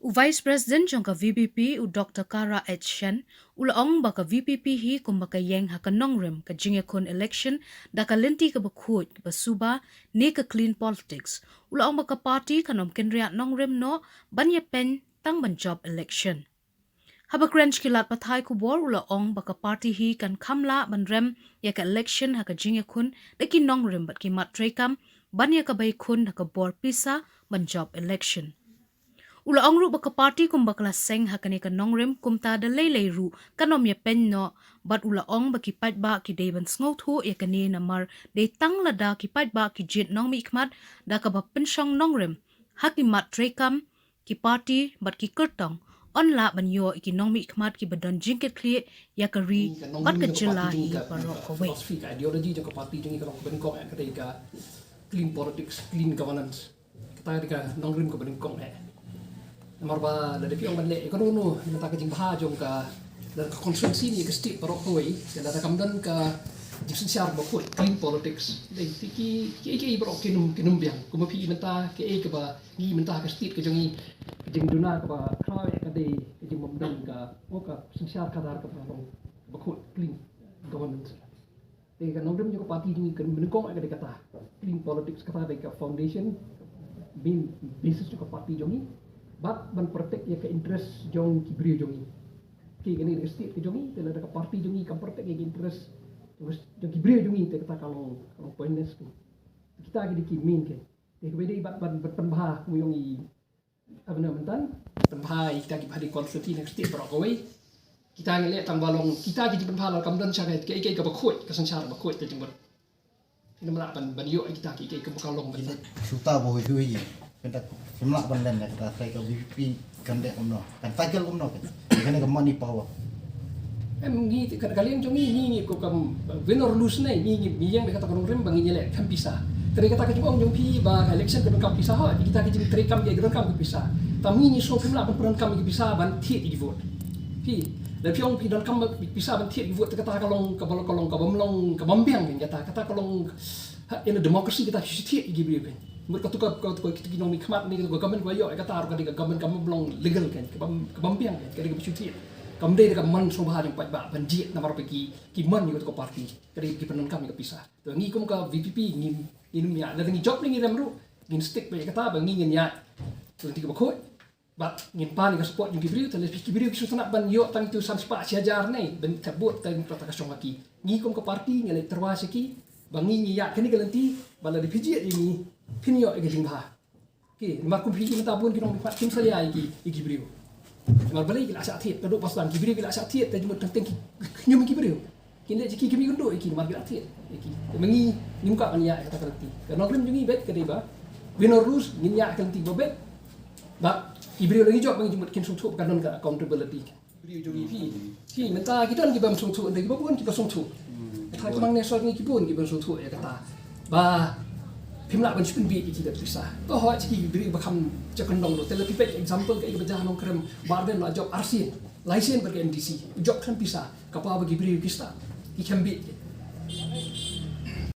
Vice President jongka VPP u Dr. Kara H. Shen, ulaong baka VPP hi kumbaka yeng haka nongrem ka jingekon election da ka lenti ka bakut ka basuba ne ka clean politics. Ulaong baka party kanom kenriat nongrem no banya pen tang ban job election. Haba krench kilat pathai kubor ulaong baka party hi kan kamla ban rem ya ka election haka jingekon da ki nongrem bat ki matrekam banya ka baikun haka bor pisa ban job election. Ula ongru baka party kum bakla seng hakane ka nongrem kumta da lei ru kanom ya pen no bat ula ong baki pat ba ki deban sngot ho ya kane namar de tang la da ki pat ba ki jit nong mi ikmat da ka ba penshong nongrem haki mat trekam ki party bat ki kertong on la ban yo ki nong mi ikmat ki badon jingket kli ya ka ri bat ka jila hi parok ko we ideology jo ka party jongi ka ben kong ka clean politics clean governance kita ka nongrem ko ben kong marba dari piong banle ekonomi minta ka jing baha jong ka dan ka konstruksi ni ka stik parok koi dan ada kamdan ka jipsen siar ba koi clean politics dei ki barok kinum biang kuma pi minta ke ka ba ni minta ka stik ka jing duna ka ba khaw ka dei ka jing mamdan ka ka siar ka dar ka ba koi clean governance dei ka nodem jo ka parti ni kan menukong ka kata clean politics kata dei ka foundation bin basis jo ka parti jongi bat ban protect ya ke interest jong kibri jongi ki gani de state jongi tela da party jongi kan protect ya interest jong kibri jongi te kata kalau pointless kita ki min ke de bede bat penbah mu yongi abna mentan penbah kita ki badi konsulti next state pro koi kita ngele tang balong kita ki penbah la kamdan chagai ke ka bakhoi ka sansar bakhoi te jingbar ini mala ban yo kita ki ka bakalong ban suta bo hui pendak semua bandan ya kita saya ke VPP kan dek umno kan tagal umno kan kan money power ngi kalian jongi ngi ko kam winner lose nei ngi yang kata kan rem bangi nyele kan bisa tadi kata ke jong pi ba election kan kam bisa ha kita ke jing tri kam ge kam bisa tami ni so pimla kan kam ge bisa ban thi di vote pi la piong pi dan kam bisa ban thi di vote kata kalong ka bolong ka bomlong ka bombiang kata kalong in a democracy kita thi gi bi kan mereka tukar kau kita kini orang nikmat ni kita government kau yo kata harus kita government kamu belum legal kan kebampiang kan kita bercuti kamu deh dekat man sobat yang baik banjir nama orang pergi kiman juga tukar parti kita penon kami kepisah tu ngi kamu ke VPP ni ya dan ngi job ni dalam ru ngi stick banyak kata bang ngi ya tu nanti kebakoi bat ngi pan ngi support ngi beriu terus beriu kita nak ban yo tang tu sampai sejajar ni ben kabut tang kata kasong lagi ngi kamu ke parti ngi terwas lagi bang ngi ya kini kelanti bala di PG ini pinyo ege jingha ki mar kum phi mata bun ki nong pat kim saya iki brio mar balai ki asa thiet kaduk paslan ki brio ki asa thiet ta jumut tang ki nyum ki brio ki le ki brio ndo iki mar ki thiet iki mengi nyum ka anya kata kerti ka nong jungi bet ke deba winner rus nginya kan ti bobet ba ki brio lagi jok mengi jumut kin sung thu ka non ka accountability brio jungi fi menta kita lagi bam sung thu ndai bobun ki ba sung thu ta ko mang ne so ngi ki bun ki ba sung thu ya kata ba pimla ban spin bi kita bisa to ho chi beri bakam cakon dong lo tele pipet example ke ibadah nong krem barden la job arsin license bagi MDC job kan bisa kapal bagi beri kita ki can be